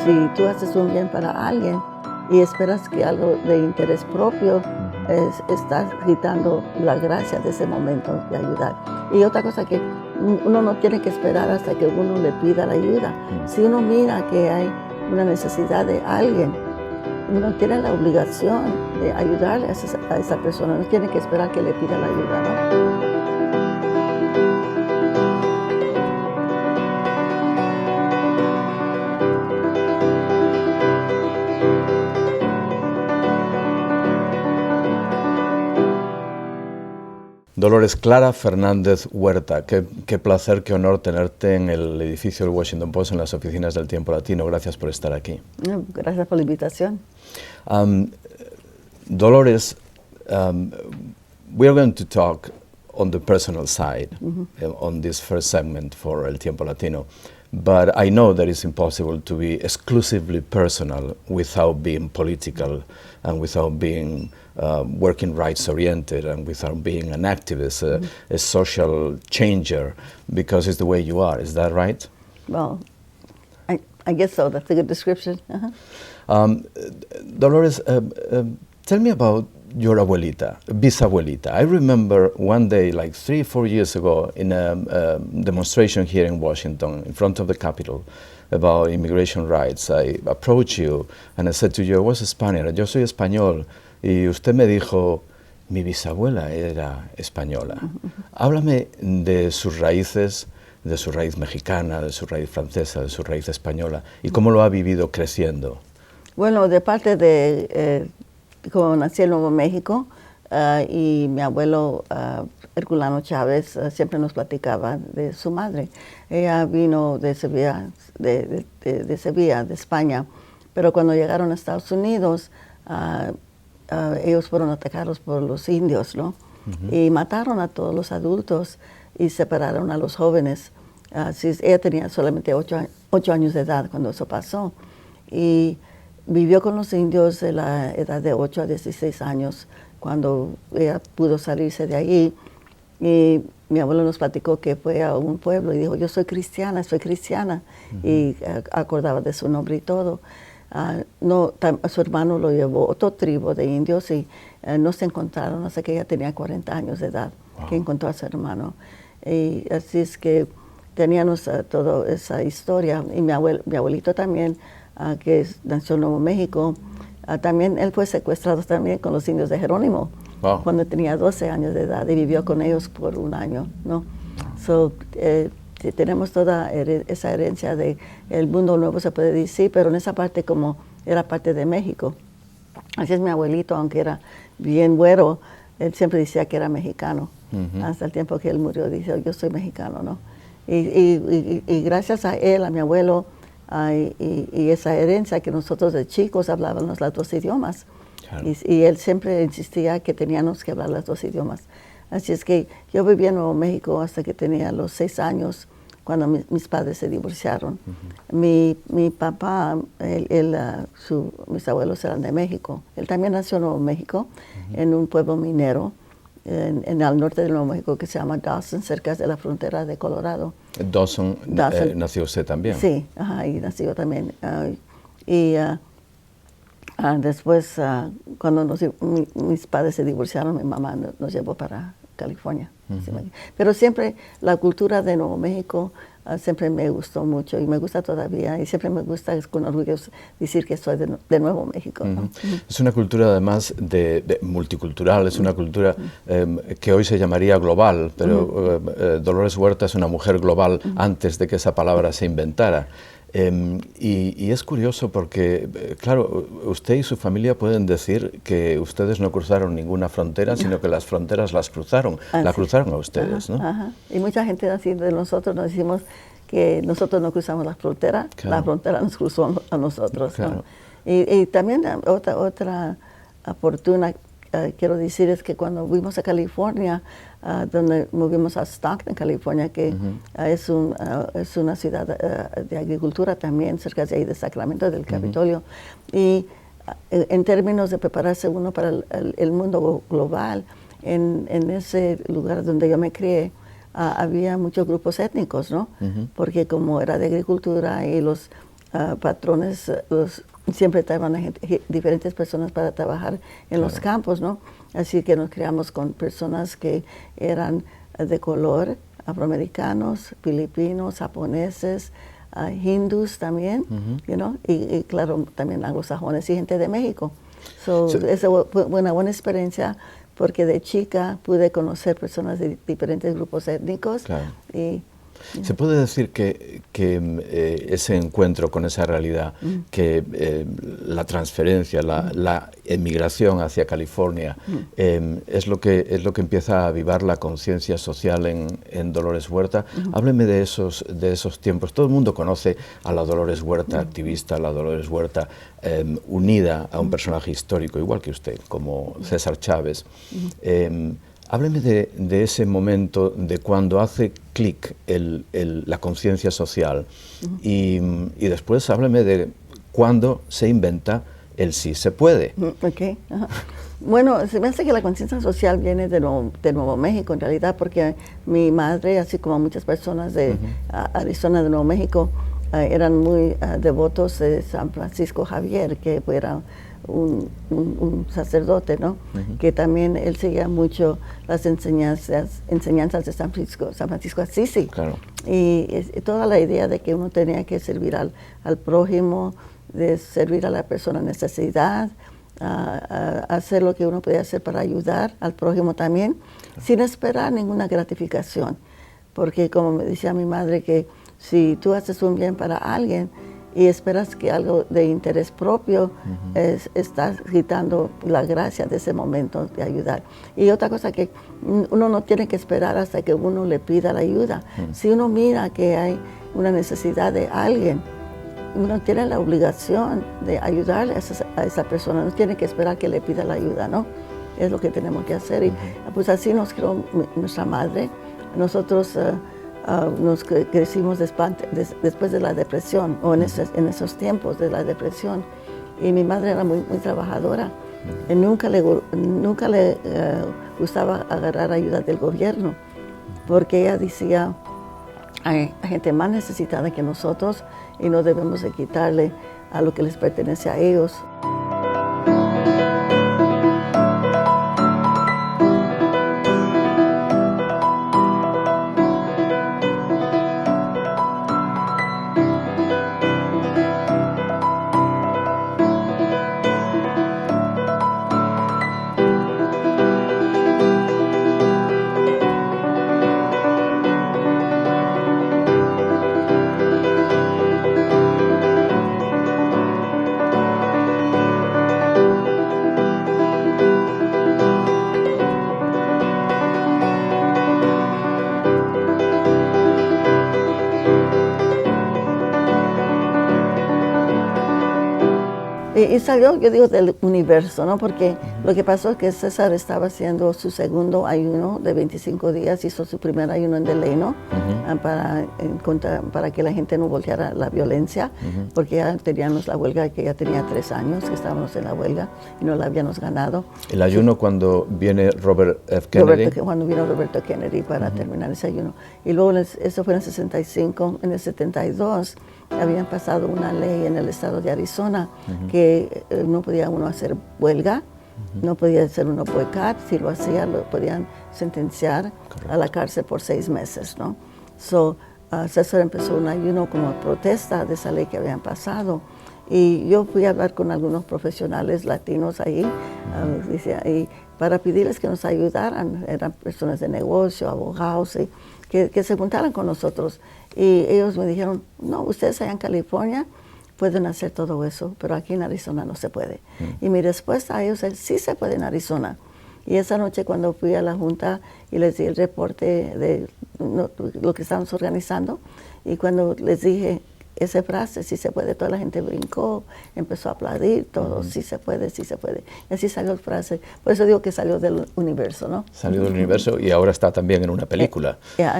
si tú haces un bien para alguien y esperas que algo de interés propio, estás quitando la gracia de ese momento de ayudar. Y otra cosa que uno no tiene que esperar hasta que uno le pida la ayuda. Si uno mira que hay una necesidad de alguien, uno tiene la obligación de ayudarle a esa persona, no tiene que esperar que le pida la ayuda, ¿no? Dolores Clara Fernández Huerta, qué placer, qué honor tenerte en el edificio del Washington Post, en las oficinas del Tiempo Latino. Gracias por estar aquí. Gracias por la invitación. Dolores, we are going to talk on the personal side on this first segment for El Tiempo Latino. But I know that it's impossible to be exclusively personal without being political and without being working rights oriented and without being an activist, a social changer, because it's the way you are. Is that right? Well, I guess so. That's a good description. Dolores, tell me about your abuelita, bisabuelita. I remember one day, like 3-4 years ago, in a demonstration here in Washington, in front of the Capitol, about immigration rights. I approached you and I said to you, I was a Spaniard, yo soy español. Y usted me dijo, mi bisabuela era española. Háblame de sus raíces, de su raíz mexicana, de su raíz francesa, de su raíz española, y cómo lo ha vivido creciendo. Bueno, de parte de, como nací en Nuevo México, y mi abuelo Herculano Chávez siempre nos platicaba de su madre. Ella vino de Sevilla, de Sevilla, de España, pero cuando llegaron a Estados Unidos, ellos fueron atacados por los indios, ¿no? Y mataron a todos los adultos y separaron a los jóvenes. Ella tenía solamente 8 años de edad cuando eso pasó. Y vivió con los indios de la edad de 8 a 16 años, cuando ella pudo salirse de allí. Y mi abuelo nos platicó que fue a un pueblo y dijo, yo soy cristiana. Y acordaba de su nombre y todo. Su hermano lo llevó a otra tribu de indios y no se encontraron hasta que ella tenía 40 años de edad, que encontró a su hermano. Y así es que teníamos toda esa historia. Y mi abuelito también, que nació en Nuevo México, también él fue secuestrado también con los indios de Jerónimo, cuando tenía 12 años de edad y vivió con ellos por un año, ¿no? Tenemos toda esa herencia de el mundo nuevo, se puede decir, pero en esa parte como era parte de México. Así es mi abuelito, aunque era bien güero, él siempre decía que era mexicano. Hasta el tiempo que él murió, dice, yo soy mexicano, ¿no? Y gracias a él, a mi abuelo, y esa herencia que nosotros de chicos hablábamos los 2 idiomas. Claro. Y él siempre insistía que teníamos que hablar los 2 idiomas. Así es que yo viví en Nuevo México hasta que tenía los 6 años, cuando mis padres se divorciaron. Mi papá, mis abuelos eran de México. Él también nació en Nuevo México, en un pueblo minero, en el norte de Nuevo México, que se llama Dawson, cerca de la frontera de Colorado. Dawson. ¿Nació usted también? Sí, y nació también. Después, cuando mis padres se divorciaron, mi mamá nos llevó para California. Pero siempre la cultura de Nuevo México siempre me gustó mucho y me gusta todavía, y siempre me gusta con orgullo decir que soy de Nuevo México, ¿no? Es una cultura además de multicultural, es una cultura que hoy se llamaría global, pero Dolores Huerta es una mujer global antes de que esa palabra se inventara. Y es curioso porque, claro, usted y su familia pueden decir que ustedes no cruzaron ninguna frontera, sino que las fronteras las cruzaron, la cruzaron a ustedes, ¿no? Y mucha gente así de nosotros nos decimos que nosotros no cruzamos la frontera nos cruzó a nosotros, claro. ¿no? Y también otra fortuna, quiero decir, es que cuando fuimos a California, donde movimos a Stockton, California, que es una ciudad de agricultura también, cerca de ahí de Sacramento, del Capitolio. Y en términos de prepararse uno para el mundo global, en ese lugar donde yo me crié, había muchos grupos étnicos, ¿no? Porque como era de agricultura y los patrones siempre traían diferentes personas para trabajar en los campos, ¿no? Así que nos criamos con personas que eran de color, afroamericanos, filipinos, japoneses, hindús también, y claro, también anglosajones y gente de México. Esa fue una buena experiencia porque de chica pude conocer personas de diferentes grupos étnicos. Claro. ¿Se puede decir que ese encuentro con esa realidad, que la transferencia, la emigración hacia California, es lo que empieza a avivar la conciencia social en Dolores Huerta? Hábleme de esos tiempos. Todo el mundo conoce a la Dolores Huerta activista, a la Dolores Huerta unida a un personaje histórico, igual que usted, como César Chávez. Hábleme de ese momento, de cuando hace clic la conciencia social y después hábleme de cuándo se inventa el sí se puede. Okay. Bueno, se me hace que la conciencia social viene de Nuevo México en realidad, porque mi madre, así como muchas personas de Arizona, de Nuevo México, eran muy devotos de San Francisco Javier, que era un sacerdote, ¿no? Que también él seguía mucho las enseñanzas de San Francisco Assisi. Claro. Y toda la idea de que uno tenía que servir al prójimo, de servir a la persona en necesidad, hacer lo que uno podía hacer para ayudar al prójimo también, sin esperar ninguna gratificación. Porque como me decía mi madre, que si tú haces un bien para alguien y esperas que algo de interés propio, estás quitando la gracia de ese momento de ayudar. Y otra cosa, que uno no tiene que esperar hasta que uno le pida la ayuda. Si uno mira que hay una necesidad de alguien, uno tiene la obligación de ayudarle a esa persona, no tiene que esperar que le pida la ayuda, ¿no? Es lo que tenemos que hacer. Y pues así nos creó nuestra madre. Nosotros nos crecimos después de la depresión, o en esos tiempos de la depresión, y mi madre era muy trabajadora. Y nunca le gustaba agarrar ayuda del gobierno, porque ella decía, hay gente más necesitada que nosotros y no debemos de quitarle a lo que les pertenece a ellos. Y salió, yo digo, del universo, ¿no? Porque lo que pasó es que César estaba haciendo su segundo ayuno de 25 días, hizo su primer ayuno en Delano, para que la gente no volteara la violencia, porque ya teníamos la huelga, que ya tenía 3 años que estábamos en la huelga y no la habíamos ganado. El ayuno cuando viene Robert F. Kennedy. Cuando vino Roberto Kennedy para terminar ese ayuno. Y luego, eso fue en el 65, en el 72, habían pasado una ley en el estado de Arizona que no podía uno hacer huelga, no podía hacer uno boicot. Si lo hacía, lo podían sentenciar a la cárcel por 6 meses, ¿no? César empezó un ayuno como protesta de esa ley que habían pasado. Y yo fui a hablar con algunos profesionales latinos ahí, y para pedirles que nos ayudaran. Eran personas de negocio, abogados, que se juntaran con nosotros. Y ellos me dijeron, no, ustedes allá en California pueden hacer todo eso, pero aquí en Arizona no se puede. Y mi respuesta a ellos es, sí se puede en Arizona. Y esa noche, cuando fui a la junta y les di el reporte de lo que estábamos organizando, y cuando les dije esa frase, sí se puede, toda la gente brincó, empezó a aplaudir, todo, sí se puede, sí se puede. Y así salió la frase. Por eso digo que salió del universo, ¿no? Salió del universo y ahora está también en una película.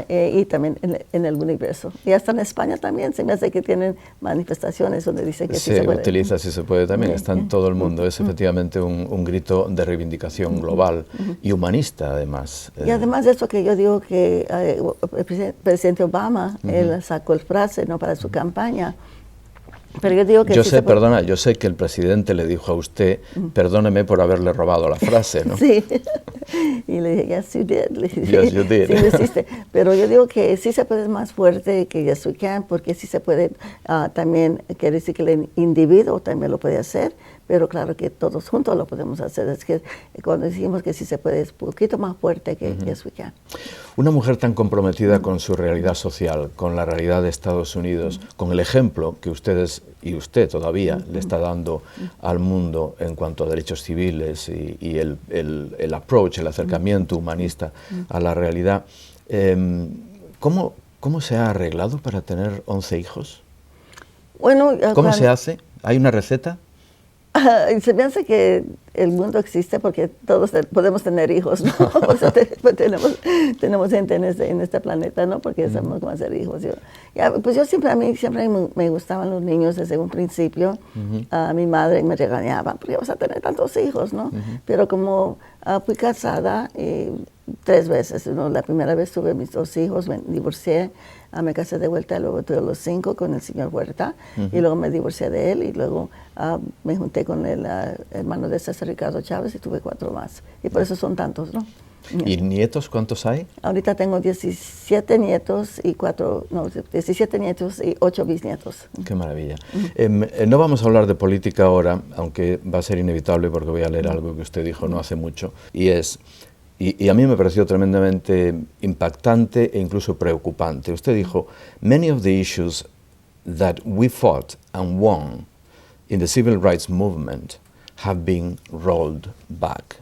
Y también en el universo. Y hasta en España también, se me hace que tienen manifestaciones donde dicen que sí se puede. Se utiliza sí se puede también, está en todo el mundo. Es efectivamente un grito de reivindicación global y humanista, además. Y además de eso, que yo digo que el presidente Obama, él sacó el frase, ¿no?, para su campaña, Pero yo digo que yo sí sé, perdona, yo sé que el presidente le dijo a usted, perdóneme por haberle robado la frase, ¿no? Sí, y le dije, yes, you did. Le dije, Yes, you did. Sí, lo hiciste. Pero yo digo que sí se puede ser más fuerte que yes, we can, porque sí se puede, también quiere decir que el individuo también lo puede hacer, pero claro que todos juntos lo podemos hacer. Es que cuando decimos que sí se puede, es un poquito más fuerte que yes, we can. Una mujer tan comprometida con su realidad social, con la realidad de Estados Unidos, con el ejemplo que ustedes y usted todavía le está dando al mundo en cuanto a derechos civiles y el approach, el acercamiento humanista a la realidad, ¿cómo se ha arreglado para tener 11 hijos? Bueno, ¿Cómo se hace? ¿Hay una receta? Se me hace que el mundo existe porque todos podemos tener hijos, ¿no? Por eso tenemos gente en este planeta, ¿no? Porque sabemos cómo hacer hijos. Pues yo siempre, a mí siempre me gustaban los niños desde un principio. Mi madre me regañaba, porque vas a tener tantos hijos, ¿no? Pero como fui casada 3 veces, ¿no? La primera vez tuve mis 2 hijos, me divorcié, me casé de vuelta, luego tuve los 5 con el señor Huerta, y luego me divorcié de él, y luego me junté con el hermano de César Ricardo Chávez, y tuve 4 más. Y por eso son tantos, ¿no? ¿Y nietos cuántos hay? Ahorita tengo 17 nietos y 17 nietos y 8 bisnietos. Qué maravilla. No vamos a hablar de política ahora, aunque va a ser inevitable porque voy a leer algo que usted dijo no hace mucho, y a mí me pareció tremendamente impactante e incluso preocupante. Usted dijo, many of the issues that we fought and won in the civil rights movement have been rolled back.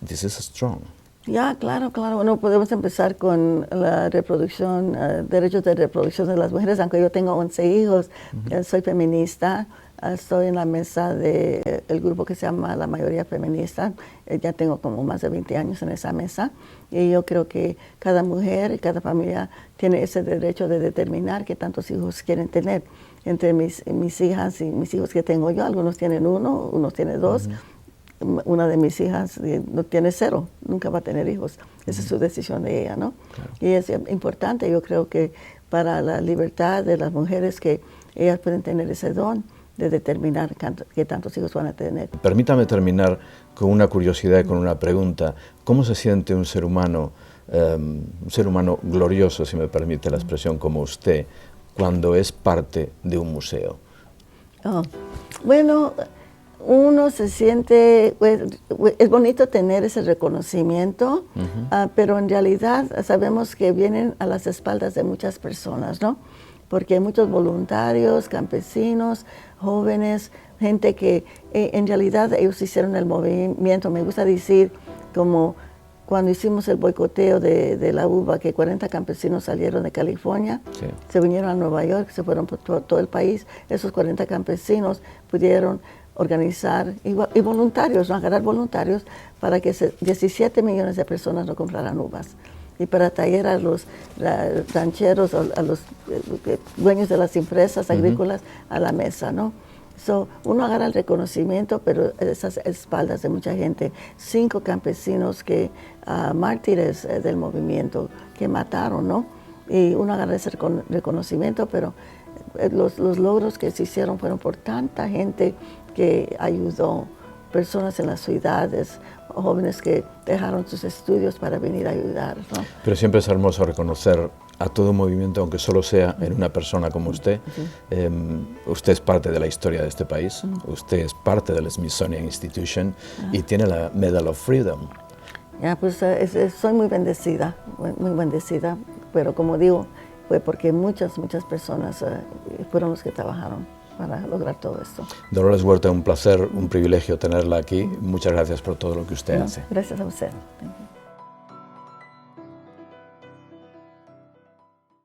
This is strong. Ya, claro. Bueno, podemos empezar con la reproducción, derechos de reproducción de las mujeres, aunque yo tengo 11 hijos, soy feminista. Estoy en la mesa del grupo que se llama La Mayoría Feminista. Ya tengo como más de 20 años en esa mesa. Y yo creo que cada mujer y cada familia tiene ese derecho de determinar qué tantos hijos quieren tener. Entre mis hijas y mis hijos que tengo yo, algunos tienen 1, unos tienen 2. Una de mis hijas no tiene 0, nunca va a tener hijos. Esa es su decisión de ella, ¿no? Claro. Y es importante, yo creo que para la libertad de las mujeres, que ellas pueden tener ese don de determinar qué tantos hijos van a tener. Permítame terminar con una curiosidad y con una pregunta. ¿Cómo se siente un ser humano glorioso, si me permite la expresión, como usted, cuando es parte de un museo? Bueno, uno se siente, es bonito tener ese reconocimiento, pero en realidad sabemos que vienen a las espaldas de muchas personas, ¿no? Porque hay muchos voluntarios, campesinos, jóvenes, gente que en realidad ellos hicieron el movimiento. Me gusta decir, como cuando hicimos el boicoteo de la uva, que 40 campesinos salieron de California, sí, se vinieron a Nueva York, se fueron por todo el país. Esos 40 campesinos pudieron organizar, y voluntarios, ¿no? Agarrar voluntarios para que 17 millones de personas no compraran uvas. Y para traer a los rancheros, a los dueños de las empresas agrícolas a la mesa, ¿no? Uno agarra el reconocimiento, pero esas espaldas de mucha gente. 5 campesinos mártires del movimiento que mataron, ¿no? Y uno agarra ese reconocimiento, pero los logros que se hicieron fueron por tanta gente que ayudó, personas en las ciudades, jóvenes que dejaron sus estudios para venir a ayudar, ¿no? Pero siempre es hermoso reconocer a todo un movimiento, aunque solo sea en una persona como usted. Usted es parte de la historia de este país, usted es parte del Smithsonian Institution y tiene la Medal of Freedom. Ya, pues soy muy bendecida, pero como digo, fue porque muchas personas fueron los que trabajaron para lograr todo esto. Dolores Huerta, un placer, un privilegio tenerla aquí. Muchas gracias por todo lo que usted hace. Gracias a usted.